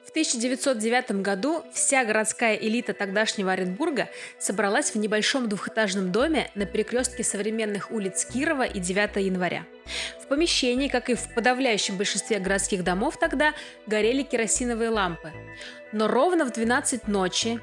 В 1909 году вся городская элита тогдашнего Оренбурга собралась в небольшом двухэтажном доме на перекрестке современных улиц Кирова и 9 января. В помещении, как и в подавляющем большинстве городских домов тогда, горели керосиновые лампы. Но ровно в 12 ночи,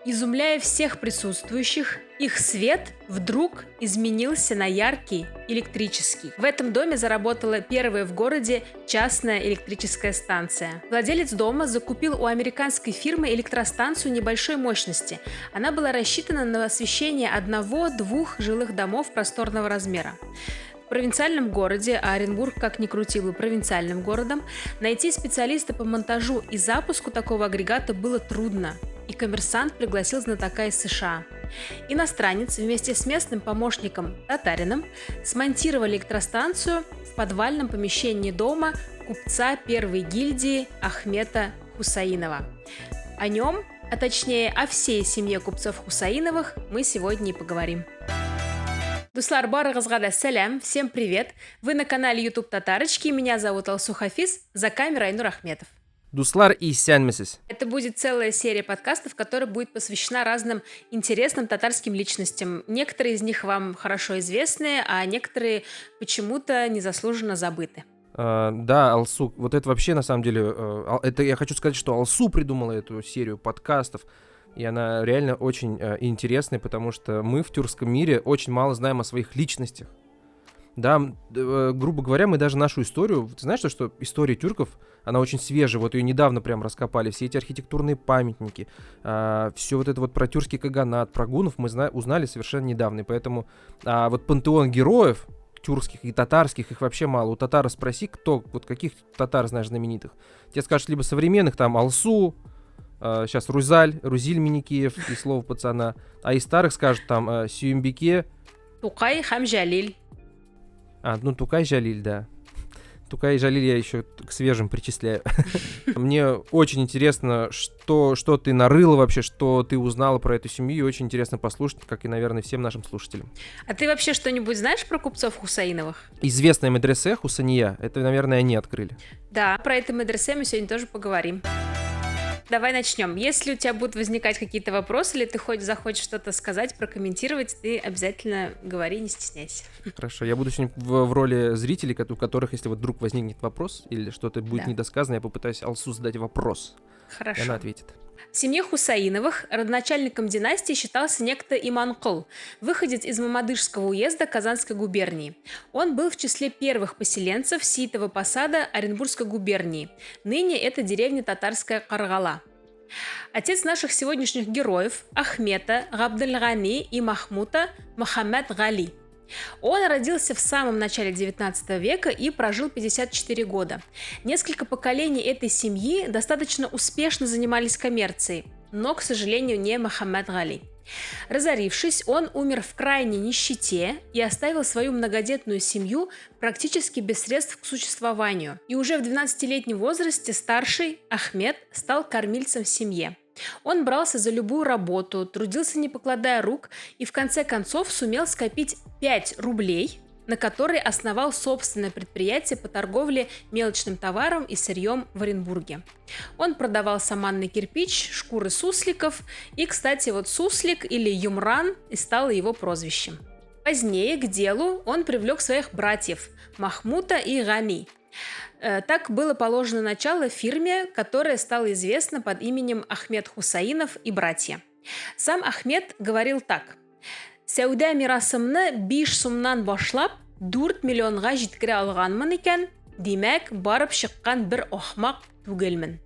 изумляя всех присутствующих, их свет вдруг изменился на яркий электрический. В этом доме заработала первая в городе частная электрическая станция. Владелец дома закупил у американской фирмы электростанцию небольшой мощности. Она была рассчитана на освещение одного-двух жилых домов просторного размера. В провинциальном городе, а Оренбург, как ни крути, был провинциальным городом, найти специалиста по монтажу и запуску такого агрегата было трудно, и «Коммерсант» пригласил знатока из США. Иностранец вместе с местным помощником татарином смонтировали электростанцию в подвальном помещении дома купца первой гильдии Ахмета Хусаинова. О нем, а точнее о всей семье купцов Хусаиновых, мы сегодня и поговорим. Дуслар барыгызга салям, всем привет! Вы на канале YouTube Татарочки, меня зовут Алсу Хафиз, за камерой Айнур Ахметов. Дуслар исянмесіз. Это будет целая серия подкастов, которая будет посвящена разным интересным татарским личностям. Некоторые из них вам хорошо известны, а некоторые почему-то незаслуженно забыты. Да, Алсу, вот это вообще на самом деле, это я хочу сказать, что Алсу придумала эту серию подкастов, и она реально очень интересная, потому что мы в тюркском мире очень мало знаем о своих личностях. Да, грубо говоря, мы даже нашу историю, ты знаешь, что история тюрков, она очень свежая, вот ее недавно прям раскопали, все эти архитектурные памятники, все вот это вот про тюркский каганат, про гунов мы узнали совершенно недавно, и поэтому вот пантеон героев тюркских и татарских, их вообще мало. У татар спроси, кто, вот каких татар знаешь знаменитых, тебе скажут либо современных, там Алсу, сейчас Рузиль Миникиев и слово пацана, а из старых скажут там Сюембике, Тукай Хамжалиль. Тукай Жалиль, да. Тукай Жалиль я еще к свежим причисляю. Мне очень интересно, что ты нарыла вообще, что ты узнала про эту семью, и очень интересно послушать, как и, наверное, всем нашим слушателям. А ты вообще что-нибудь знаешь про купцов Хусаиновых? Известная медресе Хусания, это, наверное, они открыли. Да, про это медресе мы сегодня тоже поговорим. Давай начнем. Если у тебя будут возникать какие-то вопросы, или ты захочешь что-то сказать, прокомментировать, ты обязательно говори, не стесняйся. Хорошо, я буду сегодня в роли зрителей, у которых, если вот вдруг возникнет вопрос или что-то будет недосказано, я попытаюсь Алсу задать вопрос. Хорошо. И она ответит. В семье Хусаиновых родоначальником династии считался некто Иманкул, выходец из Мамадышского уезда Казанской губернии. Он был в числе первых поселенцев сиитового посада Оренбургской губернии. Ныне это деревня татарская Каргала. Отец наших сегодняшних героев Ахмета, Габдельгани и Махмута Мохаммед Гали. Он родился в самом начале 19 века и прожил 54 года. Несколько поколений этой семьи достаточно успешно занимались коммерцией, но, к сожалению, не Мохаммед Гали. Разорившись, он умер в крайней нищете и оставил свою многодетную семью практически без средств к существованию. И уже в 12-летнем возрасте старший Ахмед стал кормильцем в семье. Он брался за любую работу, трудился не покладая рук и в конце концов сумел скопить 5 рублей, на которые основал собственное предприятие по торговле мелочным товаром и сырьем в Оренбурге. Он продавал саманный кирпич, шкуры сусликов, и, кстати, вот суслик или юмран и стало его прозвищем. Позднее к делу он привлек своих братьев Махмута и Гани. Так было положено начало фирме, которая стала известна под именем Ахмет Хусаинов и братья. Сам Ахмет говорил так: «Сәудә мирасымны 5 сумнан башлап 4 миллионга җиткерә алганмын икән, димәк, барып чыккан бер ахмак түгелмен».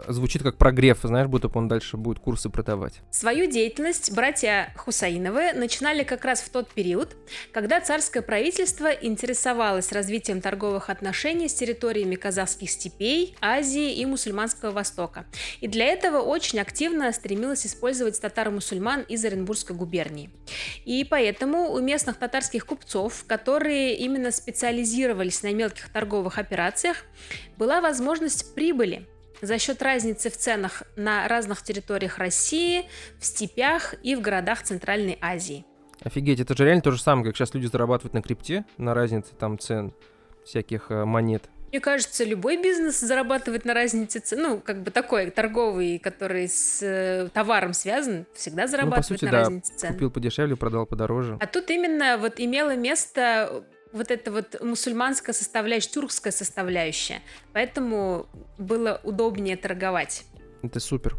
Звучит как прогрев, знаешь, будто он дальше будет курсы продавать. Свою деятельность братья Хусаиновы начинали как раз в тот период, когда царское правительство интересовалось развитием торговых отношений с территориями казахских степей, Азии и мусульманского Востока. И для этого очень активно стремилось использовать татаро-мусульман из Оренбургской губернии. И поэтому у местных татарских купцов, которые именно специализировались на мелких торговых операциях, была возможность прибыли за счет разницы в ценах на разных территориях России, в степях и в городах Центральной Азии. Офигеть, это же реально то же самое, как сейчас люди зарабатывают на крипте, на разнице там цен всяких монет. Мне кажется, любой бизнес зарабатывает на разнице цен. Ну, как бы такой торговый, который с товаром связан, всегда Ну, по зарабатывает сути, на да, разнице цен. купил подешевле, продал подороже. А тут именно вот имело место вот эта вот мусульманская составляющая, тюркская составляющая. Поэтому было удобнее торговать. Это супер.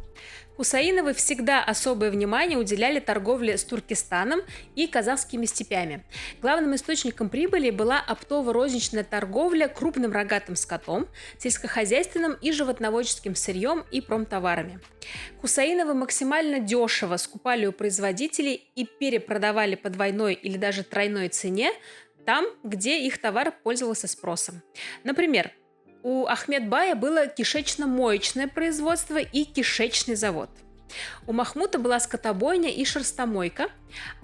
Хусаиновы всегда особое внимание уделяли торговле с Туркестаном и казахскими степями. Главным источником прибыли была оптово-розничная торговля крупным рогатым скотом, сельскохозяйственным и животноводческим сырьем и промтоварами. Хусаиновы максимально дешево скупали у производителей и перепродавали по двойной или даже тройной цене там, где их товар пользовался спросом. Например, у Ахмед-бая было кишечно-моечное производство и кишечный завод. У Махмута была скотобойня и шерстомойка,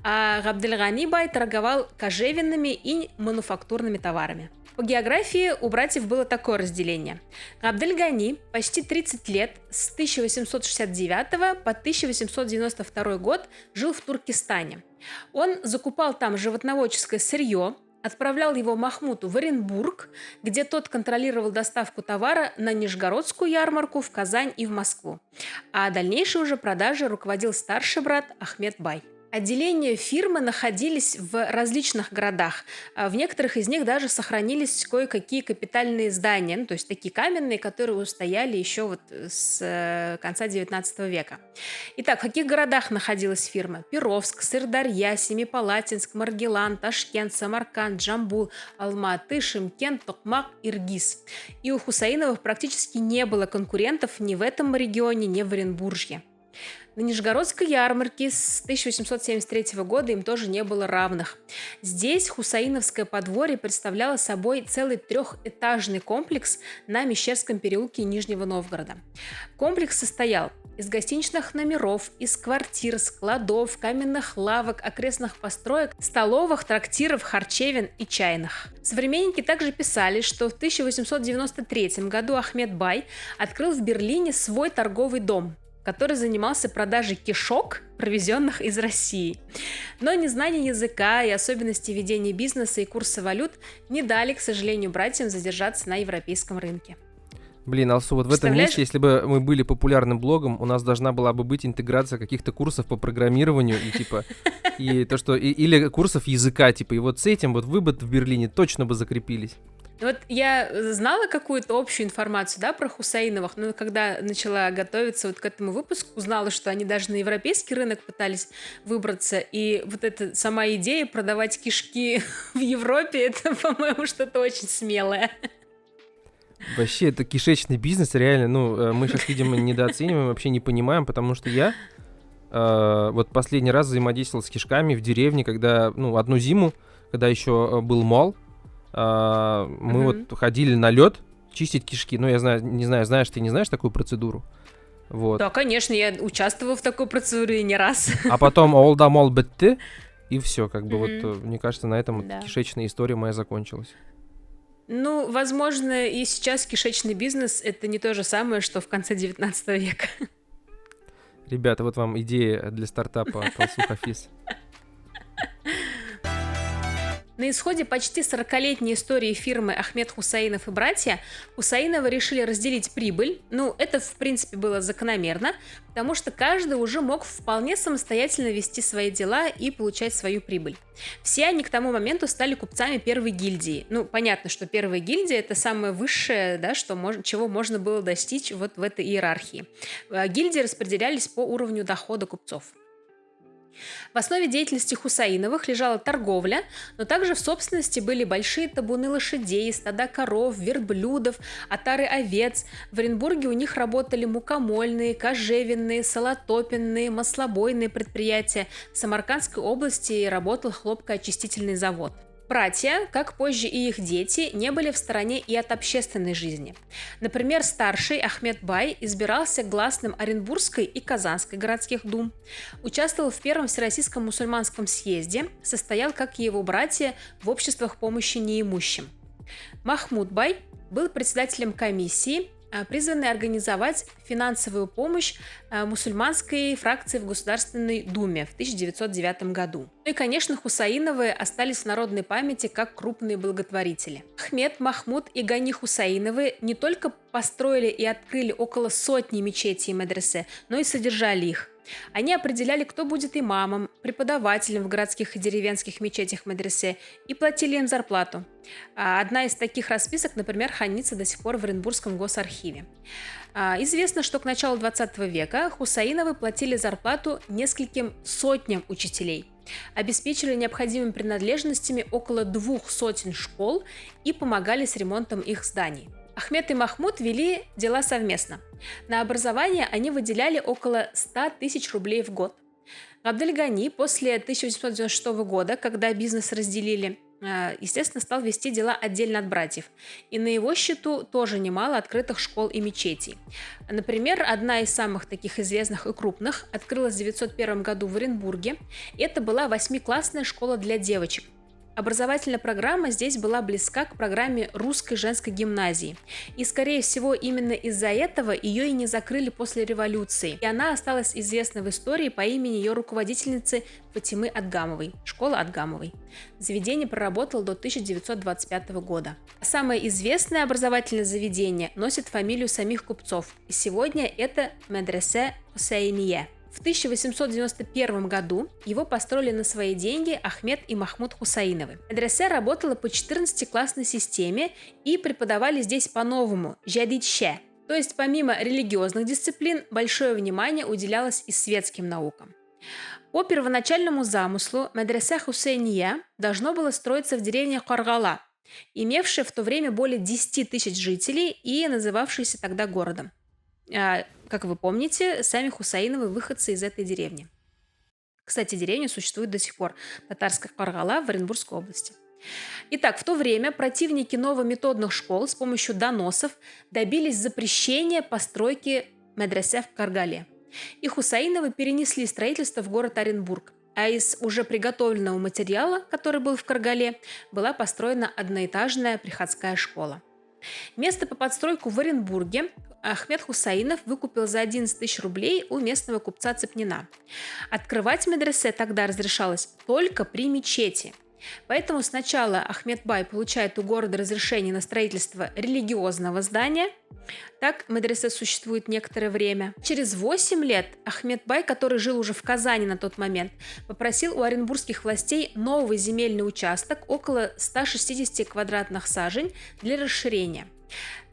а Габдельгани-бай торговал кожевенными и мануфактурными товарами. По географии у братьев было такое разделение. Габдельгани почти 30 лет с 1869 по 1892 год жил в Туркестане. Он закупал там животноводческое сырье, отправлял его Махмуту в Оренбург, где тот контролировал доставку товара на Нижегородскую ярмарку, в Казань и в Москву. А дальнейшей уже продажей руководил старший брат Ахмед-бай. Отделения фирмы находились в различных городах. В некоторых из них даже сохранились кое-какие капитальные здания, ну, то есть такие каменные, которые устояли еще вот с конца 19 века. Итак, в каких городах находилась фирма? Перовск, Сырдарья, Семипалатинск, Маргилан, Ташкент, Самарканд, Джамбул, Алматы, Шымкент, Токмак, Иргиз. И у Хусаиновых практически не было конкурентов ни в этом регионе, ни в Оренбуржье. На Нижегородской ярмарке с 1873 года им тоже не было равных. Здесь Хусаиновское подворье представляло собой целый трехэтажный комплекс на Мещерском переулке Нижнего Новгорода. Комплекс состоял из гостиничных номеров, из квартир, складов, каменных лавок, окрестных построек, столовых, трактиров, харчевин и чайных. Современники также писали, что в 1893 году Ахмед-бай открыл в Берлине свой торговый дом, который занимался продажей кишок, привезенных из России. Но незнание языка и особенности ведения бизнеса и курса валют не дали, к сожалению, братьям задержаться на европейском рынке. Блин, Алсу, вот в этом месте, если бы мы были популярным блогом, у нас должна была бы быть интеграция каких-то курсов по программированию и типа и то, что или курсов языка, типа, и вот с этим вот вы бы в Берлине точно бы закрепились. Вот я знала какую-то общую информацию, да, про Хусаиновых, но когда начала готовиться вот к этому выпуску, узнала, что они даже на европейский рынок пытались выбраться, и вот эта сама идея продавать кишки в Европе, это, по-моему, что-то очень смелое. Вообще, это кишечный бизнес, реально, ну, мы сейчас, видимо, недооцениваем, вообще не понимаем, потому что я вот последний раз взаимодействовал с кишками в деревне, когда, ну, одну зиму, когда еще был мол, мы вот ходили на лед чистить кишки. Ну, я знаю, не знаю, знаешь, ты не знаешь такую процедуру? Вот. Да, конечно, я участвовала в такой процедуре не раз. А потом олда мол бетты, и все, как бы вот, мне кажется, на этом Да. кишечная история моя закончилась. Ну, возможно, и сейчас кишечный бизнес — это не то же самое, что в конце 19 века. Ребята, вот вам идея для стартапа от Алсу Хафиз. На исходе почти 40-летней истории фирмы Ахмед Хусаинов и братья Хусаиновы решили разделить прибыль. Ну, это, в принципе, было закономерно, потому что каждый уже мог вполне самостоятельно вести свои дела и получать свою прибыль. Все они к тому моменту стали купцами первой гильдии. Ну, понятно, что первая гильдия — это самое высшее, да, чего можно было достичь вот в этой иерархии. Гильдии распределялись по уровню дохода купцов. В основе деятельности Хусаиновых лежала торговля, но также в собственности были большие табуны лошадей, стада коров, верблюдов, отары овец. В Оренбурге у них работали мукомольные, кожевенные, солотопенные, маслобойные предприятия. В Самаркандской области работал хлопкоочистительный завод. Братья, как позже и их дети, не были в стороне и от общественной жизни. Например, старший Ахмед-бай избирался гласным Оренбургской и Казанской городских дум, участвовал в Первом Всероссийском мусульманском съезде, состоял, как и его братья, в обществах помощи неимущим. Махмуд-бай был председателем комиссии, призванные организовать финансовую помощь мусульманской фракции в Государственной Думе в 1909 году. Ну и, конечно, Хусаиновы остались в народной памяти как крупные благотворители. Ахмед, Махмуд и Гани Хусаиновы не только построили и открыли около сотни мечетей и медресе, но и содержали их. Они определяли, кто будет имамом, преподавателем в городских и деревенских мечетях медресе и платили им зарплату. Одна из таких расписок, например, хранится до сих пор в Оренбургском госархиве. Известно, что к началу 20 века Хусаиновы платили зарплату нескольким сотням учителей, обеспечили необходимыми принадлежностями около 200 школ и помогали с ремонтом их зданий. Ахмед и Махмуд вели дела совместно. На образование они выделяли около 100 тысяч рублей в год. Абдель-Гани после 1896 года, когда бизнес разделили, естественно, стал вести дела отдельно от братьев. И на его счету тоже немало открытых школ и мечетей. Например, одна из самых таких известных и крупных открылась в 1901 году в Оренбурге. Это была 8-классная школа для девочек. Образовательная программа здесь была близка к программе русской женской гимназии. И, скорее всего, именно из-за этого ее и не закрыли после революции. И она осталась известна в истории по имени ее руководительницы Фатимы Адгамовой, школа Адгамовой. Заведение проработало до 1925 года. Самое известное образовательное заведение носит фамилию самих купцов. И сегодня это Медресе Хусейния. В 1891 году его построили на свои деньги Ахмед и Махмуд Хусаиновы. Медресе работала по 14-классной системе и преподавали здесь по-новому – жадидше. То есть помимо религиозных дисциплин большое внимание уделялось и светским наукам. По первоначальному замыслу Медресе Хусейния должно было строиться в деревне Каргала, имевшей в то время более 10 тысяч жителей и называвшейся тогда городом. Как вы помните, сами Хусаиновы выходцы из этой деревни. Кстати, деревня существует до сих пор. Татарская Каргала в Оренбургской области. Итак, в то время противники новометодных школ с помощью доносов добились запрещения постройки медресе в Каргале. И Хусаиновы перенесли строительство в город Оренбург. А из уже приготовленного материала, который был в Каргале, была построена одноэтажная приходская школа. Место по подстройку в Оренбурге Ахмед Хусаинов выкупил за 11 тысяч рублей у местного купца Цепнина. Открывать медресе тогда разрешалось только при мечети. Поэтому сначала Ахмед Бай получает у города разрешение на строительство религиозного здания. Так медресе существует некоторое время. Через 8 лет Ахмед Бай, который жил уже в Казани на тот момент, попросил у оренбургских властей новый земельный участок около 160 квадратных сажень для расширения.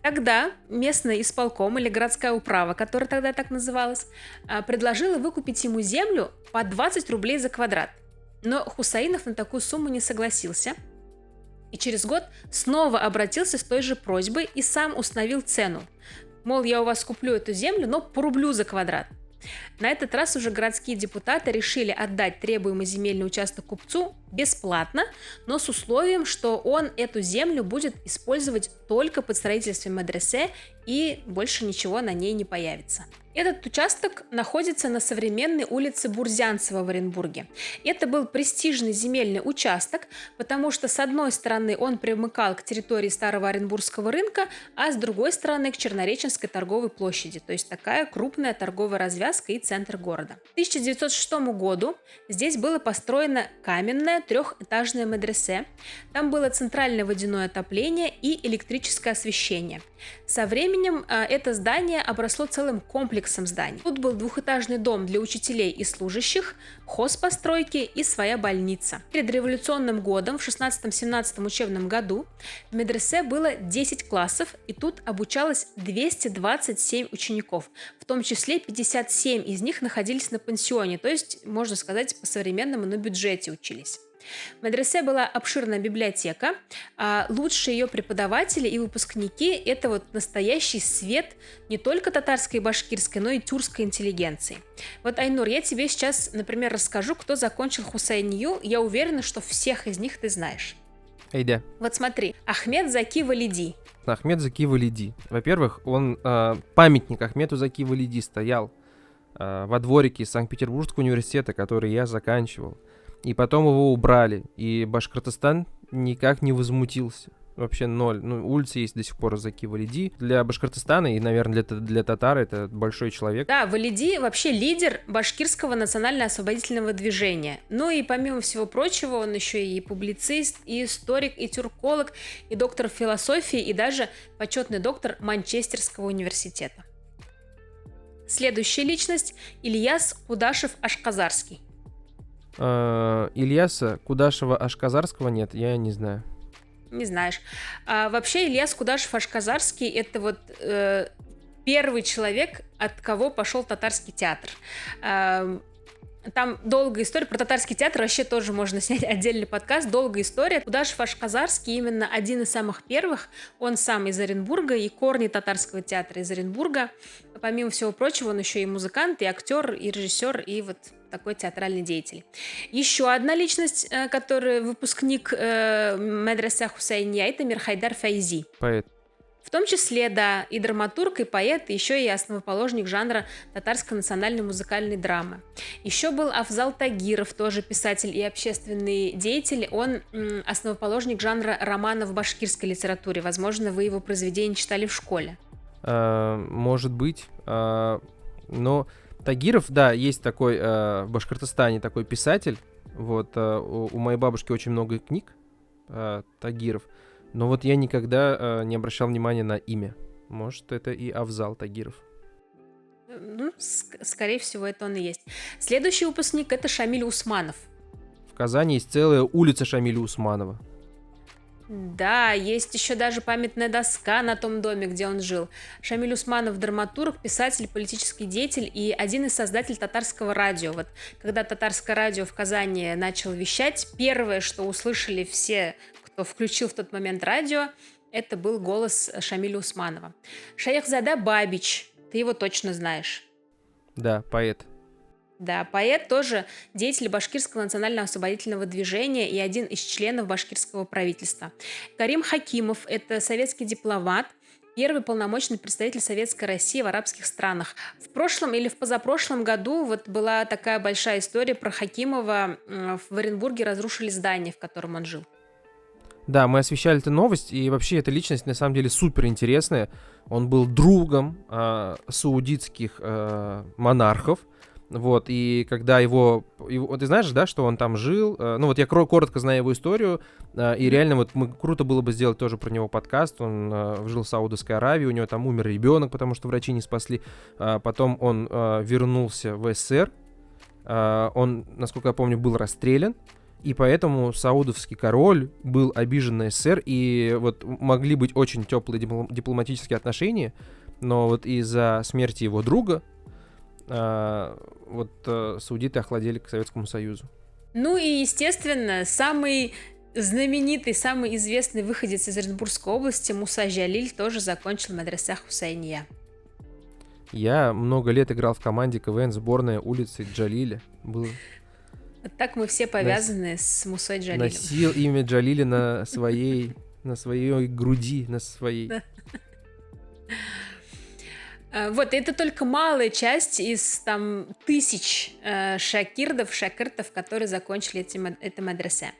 Тогда местный исполком или городская управа, которая тогда так называлась, предложила выкупить ему землю по 20 рублей за квадрат. Но Хусаинов на такую сумму не согласился. И через год снова обратился с той же просьбой и сам установил цену. Мол, я у вас куплю эту землю, но по рублю за квадрат. На этот раз уже городские депутаты решили отдать требуемый земельный участок купцу бесплатно, но с условием, что он эту землю будет использовать только под строительством медресе и больше ничего на ней не появится. Этот участок находится на современной улице Бурзянцева в Оренбурге. Это был престижный земельный участок, потому что с одной стороны он примыкал к территории старого Оренбургского рынка, а с другой стороны к Чернореченской торговой площади, то есть такая крупная торговая развязка и центр города. К 1906 году здесь было построено каменное трехэтажное медресе. Там было центральное водяное отопление и электрическое освещение. Со временем это здание обросло целым комплексом зданий. Тут был двухэтажный дом для учителей и служащих, хозпостройки и своя больница. Перед революционным годом, в 16-17 учебном году, в медресе было 10 классов, и тут обучалось 227 учеников, в том числе 57 из них находились на пансионе, то есть, можно сказать, по-современному на бюджете учились. В медресе была обширная библиотека, а лучшие ее преподаватели и выпускники – это вот настоящий свет не только татарской и башкирской, но и тюркской интеллигенции. Вот, Айнур, я тебе сейчас, например, расскажу, кто закончил Хусайнию. Я уверена, что всех из них ты знаешь. Айда. Вот смотри, Ахмед Заки Валиди. Ахмед Заки Валиди. Во-первых, он памятник Ахмеду Заки Валиди стоял во дворике Санкт-Петербургского университета, который я заканчивал. И потом его убрали, и Башкортостан никак не возмутился. вообще ноль. Ну, улицы есть до сих пор Заки Валиди. Для Башкортостана и, наверное, для татар это большой человек. Да, Валиди вообще лидер башкирского национально-освободительного движения. Ну и помимо всего прочего, он еще и публицист, и историк, и тюрколог, и доктор философии, и даже почетный доктор Манчестерского университета. Следующая личность – Ильяс Кудашев-Ашказарский. Ильяса Кудашева-Ашказарского нет, я не знаю. Не знаешь. Вообще Ильяс Кудашев-Ашказарский – это вот первый человек, от кого пошел татарский театр. Там долгая история. Про татарский театр вообще тоже можно снять отдельный подкаст. Долгая история. Кудашев-Ашказарский именно один из самых первых. Он сам из Оренбурга, и корни татарского театра из Оренбурга. Помимо всего прочего, он еще и музыкант, и актер, и режиссер, и вот такой театральный деятель. Еще одна личность, который выпускник медресе Хусайния, это Мирхайдар Файзи. Поэт. В том числе, да, и драматург, и поэт, и еще и основоположник жанра татарской национальной музыкальной драмы. Еще был Афзал Тагиров, тоже писатель и общественный деятель. Он основоположник жанра романа в башкирской литературе. Возможно, вы его произведения читали в школе. Может быть. Но Тагиров, да, есть такой в Башкортостане такой писатель. Вот у моей бабушки очень много книг Тагиров. Но вот я никогда не обращал внимания на имя. Может, это и Афзал Тагиров. Ну, скорее всего, это он и есть. Следующий выпускник – это Шамиль Усманов. В Казани есть целая улица Шамиля Усманова. Да, есть еще даже памятная доска на том доме, где он жил. Шамиль Усманов – драматург, писатель, политический деятель и один из создателей татарского радио. Вот когда татарское радио в Казани начало вещать, первое, что услышали все, кто включил в тот момент радио, это был голос Шамиля Усманова. Шайхзада Бабич, ты его точно знаешь. Да, поэт. Да, поэт тоже деятель башкирского национально-освободительного движения и один из членов башкирского правительства. Карим Хакимов – это советский дипломат, первый полномочный представитель Советской России в арабских странах. В прошлом или в позапрошлом году вот была такая большая история про Хакимова. В Оренбурге разрушили здание, в котором он жил. Да, мы освещали эту новость, и вообще эта личность на самом деле супер интересная. Он был другом саудитских монархов. Вот, и когда его... Ты знаешь, да, что он там жил? Ну, вот я коротко знаю его историю, и реально вот круто было бы сделать тоже про него подкаст. Он жил в Саудовской Аравии, у него там умер ребенок, потому что врачи не спасли. Потом он вернулся в СССР. Он, насколько я помню, был расстрелян. И поэтому саудовский король был обижен на СССР, и вот могли быть очень теплые дипломатические отношения, но вот из-за смерти его друга саудиты охладели к Советскому Союзу. Ну и, естественно, самый знаменитый, самый известный выходец из Оренбургской области Муса Джалиль тоже закончил медресе Хусайния. Я много лет играл в команде КВН сборная улицы Джалиля. Вот так мы все повязаны с Мусой Джалилем. Носил имя Джалиля на своей груди, на своей... Да. Вот, это только малая часть из там тысяч шакиртов, которые закончили это медресе.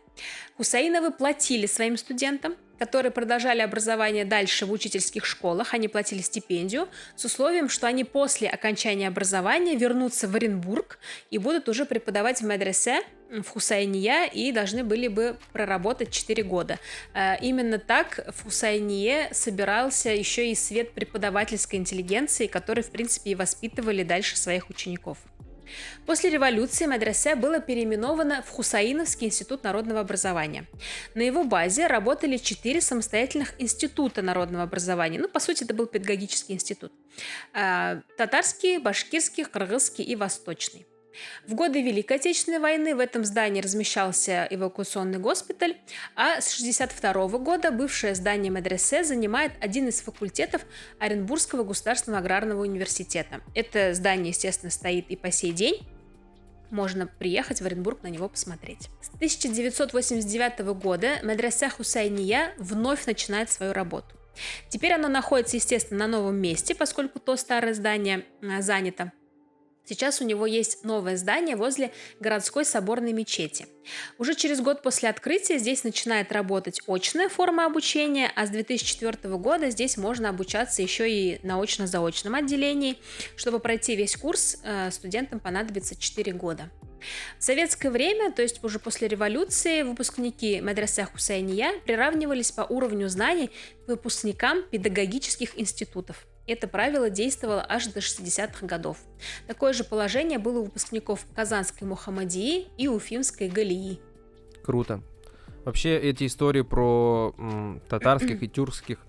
Хусаиновы платили своим студентам, которые продолжали образование дальше в учительских школах, они платили стипендию с условием, что они после окончания образования вернутся в Оренбург и будут уже преподавать в медресе в Хусайния и должны были бы проработать 4 года. Именно так в Хусайние собирался еще и свет преподавательской интеллигенции, которые, в принципе, и воспитывали дальше своих учеников. После революции медресе было переименовано в Хусаиновский институт народного образования. На его базе работали 4 самостоятельных института народного образования. Ну, по сути, это был педагогический институт. Татарский, башкирский, кыргызский и восточный. В годы Великой Отечественной войны в этом здании размещался эвакуационный госпиталь, а с 1962 года бывшее здание медресе занимает один из факультетов Оренбургского государственного аграрного университета. Это здание, естественно, стоит и по сей день. Можно приехать в Оренбург на него посмотреть. С 1989 года медресе Хусайния вновь начинает свою работу. Теперь оно находится, естественно, на новом месте, поскольку то старое здание занято. Сейчас у него есть новое здание возле городской соборной мечети. Уже через год после открытия здесь начинает работать очная форма обучения, а с 2004 года здесь можно обучаться еще и на очно-заочном отделении. Чтобы пройти весь курс, студентам понадобится 4 года. В советское время, то есть уже после революции, выпускники Медресе Хусайния приравнивались по уровню знаний к выпускникам педагогических институтов. Это правило действовало аж до 60-х годов. Такое же положение было у выпускников Казанской Мухаммадии и Уфимской Галии. Круто. Вообще эти истории про татарских и тюркских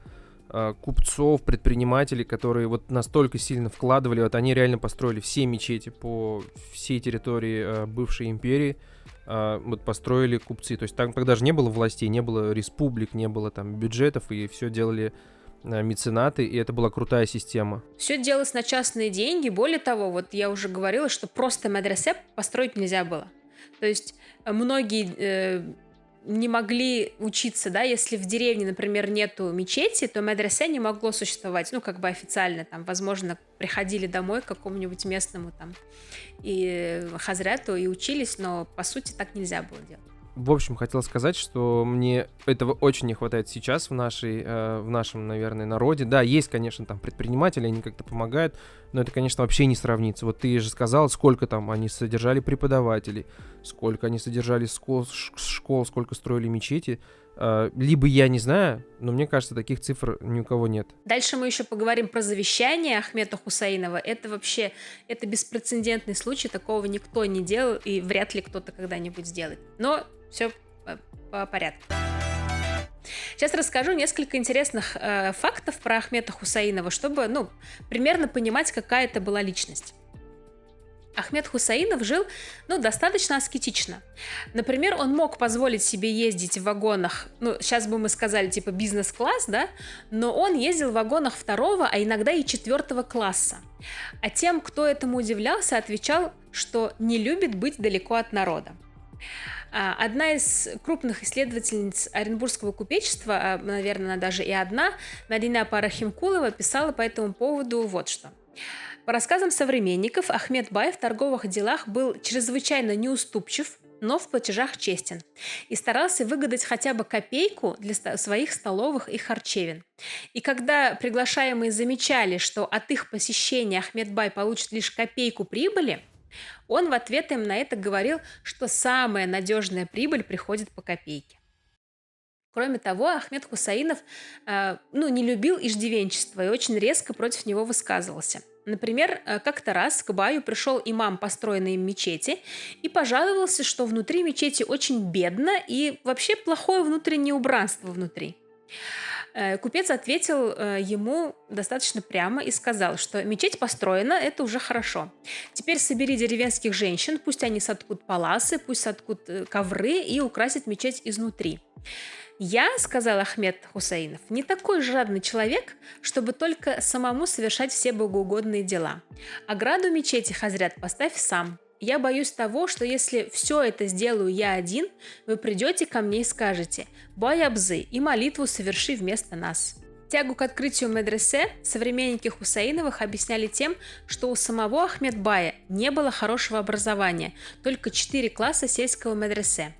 купцов, предпринимателей, которые вот настолько сильно вкладывали, вот они реально построили все мечети по всей территории бывшей империи, вот построили купцы. То есть там тогда же не было властей, не было республик, не было там бюджетов, и все делали меценаты, и это была крутая система. Все делалось на частные деньги. Более того, вот я уже говорила, что просто медресе построить нельзя было. То есть многие не могли учиться, да, если в деревне, например, нету мечети, то медресе не могло существовать, ну, как бы официально, там, возможно, приходили домой к какому-нибудь местному там и хазряту и учились, но по сути так нельзя было делать. В общем, хотел сказать, что мне этого очень не хватает сейчас в нашем, наверное, народе. Да, есть, конечно, там предприниматели, они как-то помогают, но это, конечно, вообще не сравнится. Вот ты же сказал, сколько там они содержали преподавателей, сколько они содержали школ, сколько строили мечети. Либо я не знаю, но мне кажется, таких цифр ни у кого нет. Дальше мы еще поговорим про завещание Ахмета Хусаинова. Это вообще, это беспрецедентный случай, такого никто не делал, и вряд ли кто-то когда-нибудь сделает. Но все по порядку. Сейчас расскажу несколько интересных фактов про Ахмета Хусаинова, чтобы, примерно понимать, какая это была личность. Ахмет Хусаинов жил, достаточно аскетично. Например, он мог позволить себе ездить в вагонах, сейчас бы мы сказали, типа бизнес-класс, да, но он ездил в вагонах 2-го, а иногда и 4-го класса. А тем, кто этому удивлялся, отвечал, что не любит быть далеко от народа. Одна из крупных исследовательниц Оренбургского купечества, наверное, она даже и одна, Надина Парахимкулова, писала по этому поводу вот что. По рассказам современников, Ахмет Бай в торговых делах был чрезвычайно неуступчив, но в платежах честен, и старался выгадать хотя бы копейку для своих столовых и харчевин. И когда приглашаемые замечали, что от их посещения Ахмет Бай получит лишь копейку прибыли, он в ответ им на это говорил, что самая надежная прибыль приходит по копейке. Кроме того, Ахмет Хусаинов не любил иждивенчество и очень резко против него высказывался. Например, как-то раз к Баю пришел имам построенной им мечети и пожаловался, что внутри мечети очень бедно и вообще плохое внутреннее убранство внутри. Купец ответил ему достаточно прямо и сказал, что мечеть построена, это уже хорошо. Теперь собери деревенских женщин, пусть они соткут паласы, пусть соткут ковры и украсят мечеть изнутри. «Я, — сказал Ахмет Хусаинов, — не такой жадный человек, чтобы только самому совершать все богоугодные дела. Ограду мечети, хазрят, поставь сам. Я боюсь того, что если все это сделаю я один, вы придете ко мне и скажете: «Бай Абзы, и молитву соверши вместо нас». Тягу к открытию медресе современники Хусаиновых объясняли тем, что у самого Ахмет Бая не было хорошего образования, только 4 класса сельского медресе.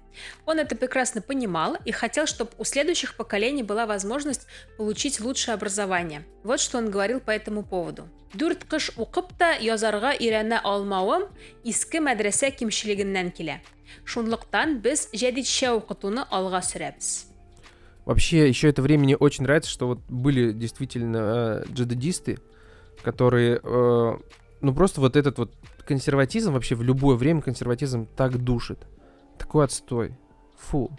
Он это прекрасно понимал и хотел, чтобы у следующих поколений была возможность получить лучшее образование. Вот что он говорил по этому поводу. «Дүрт кыш укыпта язарга ирәнә алмавым иске медресе кимчилигеннән килә. Шунлыктан без җәдидчә укытуны алга сөрәбез». Вообще, еще это время мне очень нравится, что вот были действительно джихадисты, которые, просто вот этот вот консерватизм, вообще в любое время консерватизм так душит. Такой отстой. Фу.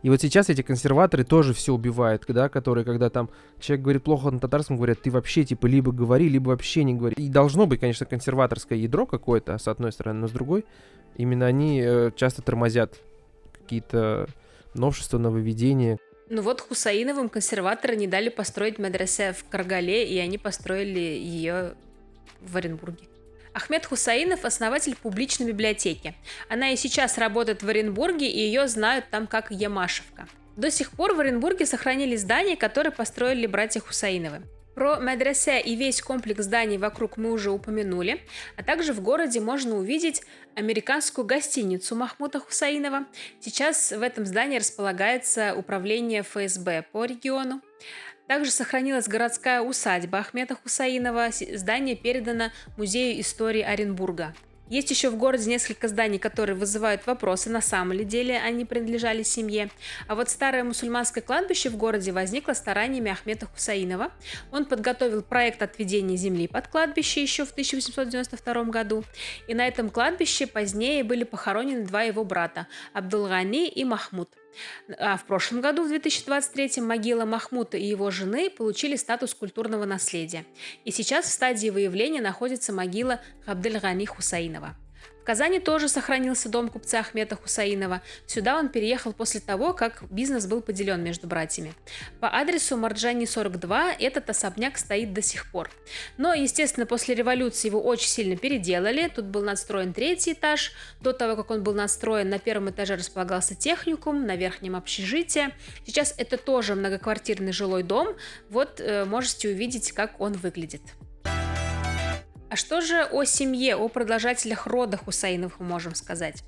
И вот сейчас эти консерваторы тоже все убивают, да, которые, когда там человек говорит плохо на татарском, говорят, ты вообще, типа, либо говори, либо вообще не говори. И должно быть, конечно, консерваторское ядро какое-то, с одной стороны, но с другой, именно они часто тормозят какие-то новшества, нововведения. Вот Хусаиновым консерваторы не дали построить медресе в Каргале, и они построили ее в Оренбурге. Ахмет Хусаинов – основатель публичной библиотеки. Она и сейчас работает в Оренбурге, и ее знают там как Ямашевка. До сих пор в Оренбурге сохранились здания, которые построили братья Хусаиновы. Про медресе и весь комплекс зданий вокруг мы уже упомянули, а также в городе можно увидеть американскую гостиницу Махмута Хусаинова. Сейчас в этом здании располагается управление ФСБ по региону. Также сохранилась городская усадьба Ахмета Хусаинова. Здание передано Музею истории Оренбурга. Есть еще в городе несколько зданий, которые вызывают вопросы, на самом ли деле они принадлежали семье. А вот старое мусульманское кладбище в городе возникло стараниями Ахмета Хусаинова. Он подготовил проект отведения земли под кладбище еще в 1892 году. И на этом кладбище позднее были похоронены два его брата – Абдулгани и Махмуд. А в прошлом году, в 2023, могила Махмута и его жены получили статус культурного наследия. И сейчас в стадии выявления находится могила Абдельгани Хусаинова. В Казани тоже сохранился дом купца Ахмета Хусаинова. Сюда он переехал после того, как бизнес был поделен между братьями. По адресу Марджани 42 этот особняк стоит до сих пор. Но, естественно, после революции его очень сильно переделали. Тут был надстроен третий этаж. До того, как он был надстроен, на первом этаже располагался техникум, на верхнем общежитие. Сейчас это тоже многоквартирный жилой дом. Вот можете увидеть, как он выглядит. А что же о семье, о продолжателях рода Хусаиновых мы можем сказать?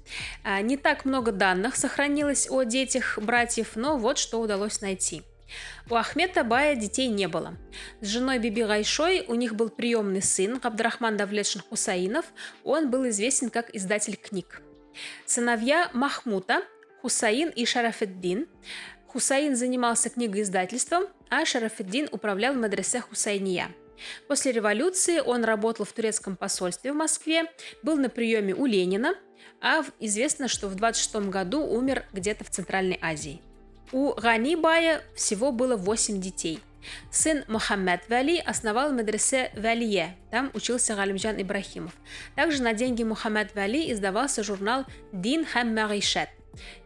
Не так много данных сохранилось о детях братьев, но вот что удалось найти. У Ахмета Бая детей не было. С женой Биби Гайшой у них был приемный сын Абдрахман Давлетшин Хусаинов, он был известен как издатель книг. Сыновья Махмута, Хусаин и Шарафеддин. Хусаин занимался книгоиздательством, а Шарафеддин управлял медресе Хусайния. После революции он работал в турецком посольстве в Москве, был на приеме у Ленина, а известно, что в 26 году умер где-то в Центральной Азии. У Гани Бая всего было 8 детей. Сын Мухаммед Вали основал медресе Валие, там учился Галимджан Ибрахимов. Также на деньги Мухаммед Вали издавался журнал «Дин Хэм Маришет».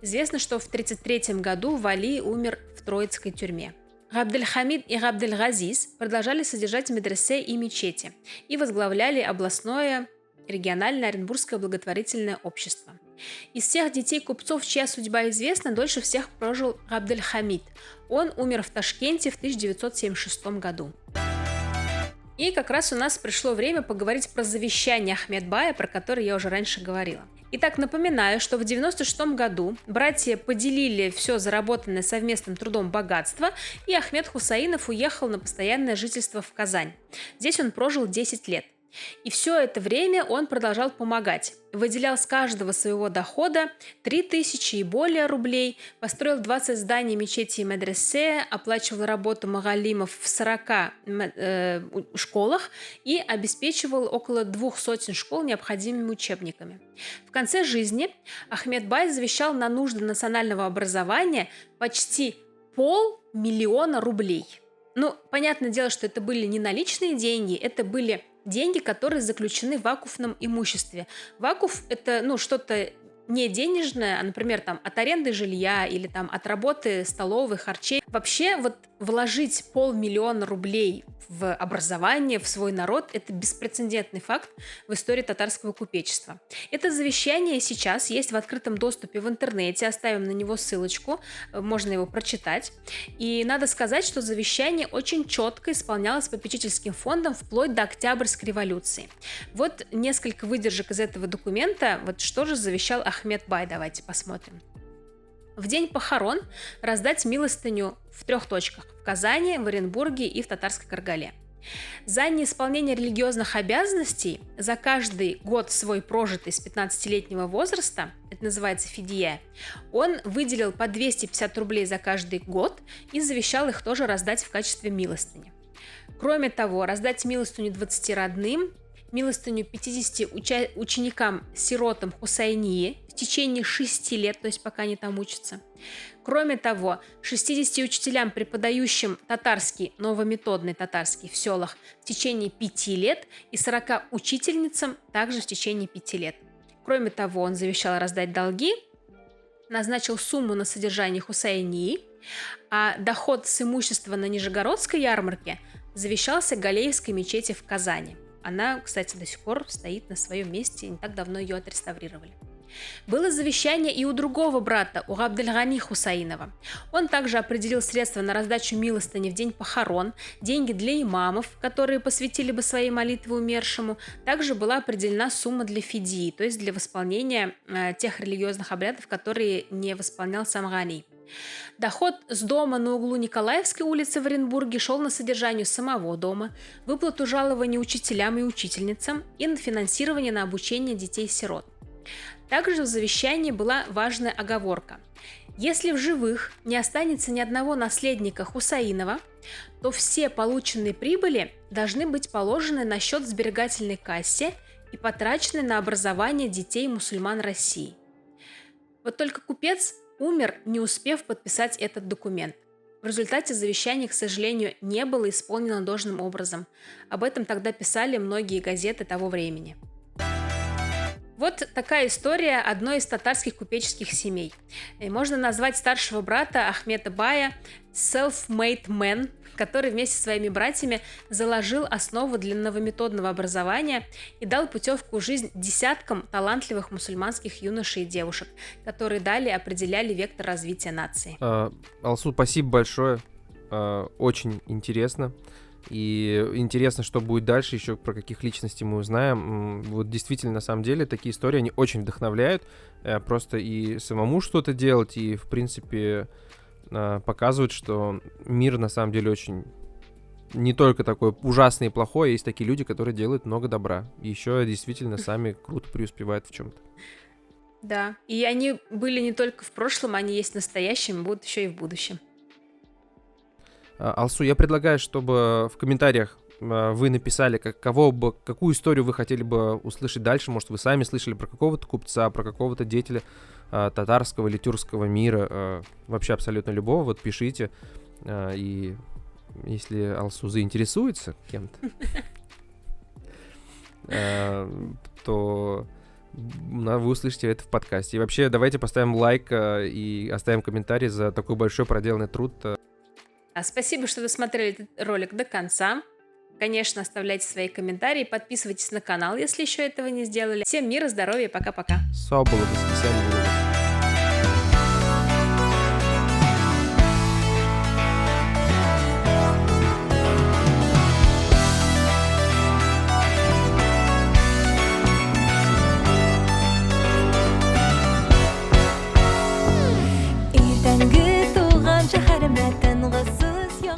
Известно, что в 1933 году Вали умер в Троицкой тюрьме. Габдельхамид и Габдельгазиз продолжали содержать медресе и мечети и возглавляли областное региональное Оренбургское благотворительное общество. Из всех детей купцов, чья судьба известна, дольше всех прожил Габдельхамид. Он умер в Ташкенте в 1976 году. И как раз у нас пришло время поговорить про завещание Ахмед Бая, про которое я уже раньше говорила. Итак, напоминаю, что в 1996 году братья поделили все заработанное совместным трудом богатство, и Ахмед Хусаинов уехал на постоянное жительство в Казань. Здесь он прожил 10 лет. И все это время он продолжал помогать. Выделял с каждого своего дохода 3000 и более рублей, построил 20 зданий мечети и медресе, оплачивал работу магалимов в 40 школах и обеспечивал около 200 школ необходимыми учебниками. В конце жизни Ахмед Бай завещал на нужды национального образования почти 500 000 рублей. Ну, понятное дело, что это были не наличные деньги, это были деньги, которые заключены в вакуфном имуществе. Вакуф – это что-то не денежное, а, например, от аренды жилья или от работы столовой, харчей. Вообще, вложить 500 000 рублей в образование, в свой народ – это беспрецедентный факт в истории татарского купечества. Это завещание сейчас есть в открытом доступе в интернете, оставим на него ссылочку, можно его прочитать. И надо сказать, что завещание очень четко исполнялось попечительским фондом вплоть до Октябрьской революции. Вот несколько выдержек из этого документа, что же завещал Ахмед Бай, давайте посмотрим. В день похорон раздать милостыню в 3 точках – в Казани, в Оренбурге и в Татарской Каргале. За неисполнение религиозных обязанностей за каждый год свой прожитый с 15-летнего возраста, это называется фидия, он выделил по 250 рублей за каждый год и завещал их тоже раздать в качестве милостыни. Кроме того, раздать милостыню 20 родным, милостыню 50 ученикам-сиротам Хусайнии в течение 6 лет, то есть пока они там учатся. Кроме того, 60 учителям, преподающим татарский, новометодный татарский в селах в течение 5 лет и 40 учительницам также в течение 5 лет. Кроме того, он завещал раздать долги, назначил сумму на содержание Хусайнии, а доход с имущества на Нижегородской ярмарке завещался Галеевской мечети в Казани. Она, кстати, до сих пор стоит на своем месте, не так давно ее отреставрировали. Было завещание и у другого брата, у Абдельгани Хусаинова. Он также определил средства на раздачу милостыни в день похорон, деньги для имамов, которые посвятили бы свои молитвы умершему. Также была определена сумма для фидии, то есть для восполнения тех религиозных обрядов, которые не восполнял сам Гани. Доход с дома на углу Николаевской улицы в Оренбурге шел на содержание самого дома, выплату жалований учителям и учительницам и на финансирование на обучение детей-сирот. Также в завещании была важная оговорка. Если в живых не останется ни одного наследника Хусаинова, то все полученные прибыли должны быть положены на счет в сберегательной кассе и потрачены на образование детей мусульман России. Вот только купец умер, не успев подписать этот документ. В результате завещание, к сожалению, не было исполнено должным образом. Об этом тогда писали многие газеты того времени. Вот такая история одной из татарских купеческих семей. И можно назвать старшего брата Ахмета Бая self-made man, который вместе со своими братьями заложил основу для новометодного образования и дал путевку в жизнь десяткам талантливых мусульманских юношей и девушек, которые далее определяли вектор развития нации. Алсу, спасибо большое. Очень интересно. И интересно, что будет дальше, еще про каких личностей мы узнаем. Вот действительно, на самом деле, такие истории, они очень вдохновляют. Просто и самому что-то делать, и, в принципе, показывают, что мир, на самом деле, очень не только такой ужасный и плохой, а есть такие люди, которые делают много добра. И еще действительно сами круто преуспевают в чем-то. Да, и они были не только в прошлом, они есть в настоящем, будут еще и в будущем. Алсу, я предлагаю, чтобы в комментариях вы написали, какую историю вы хотели бы услышать дальше. Может, вы сами слышали про какого-то купца, про какого-то деятеля татарского или тюркского мира, вообще абсолютно любого. Вот пишите, и если Алсу заинтересуется кем-то, то вы услышите это в подкасте. И вообще, давайте поставим лайк и оставим комментарий за такой большой проделанный труд. Спасибо, что досмотрели этот ролик до конца. Конечно, оставляйте свои комментарии, подписывайтесь на канал, если еще этого не сделали. Всем мира, здоровья, пока-пока. Сау было воскресенье.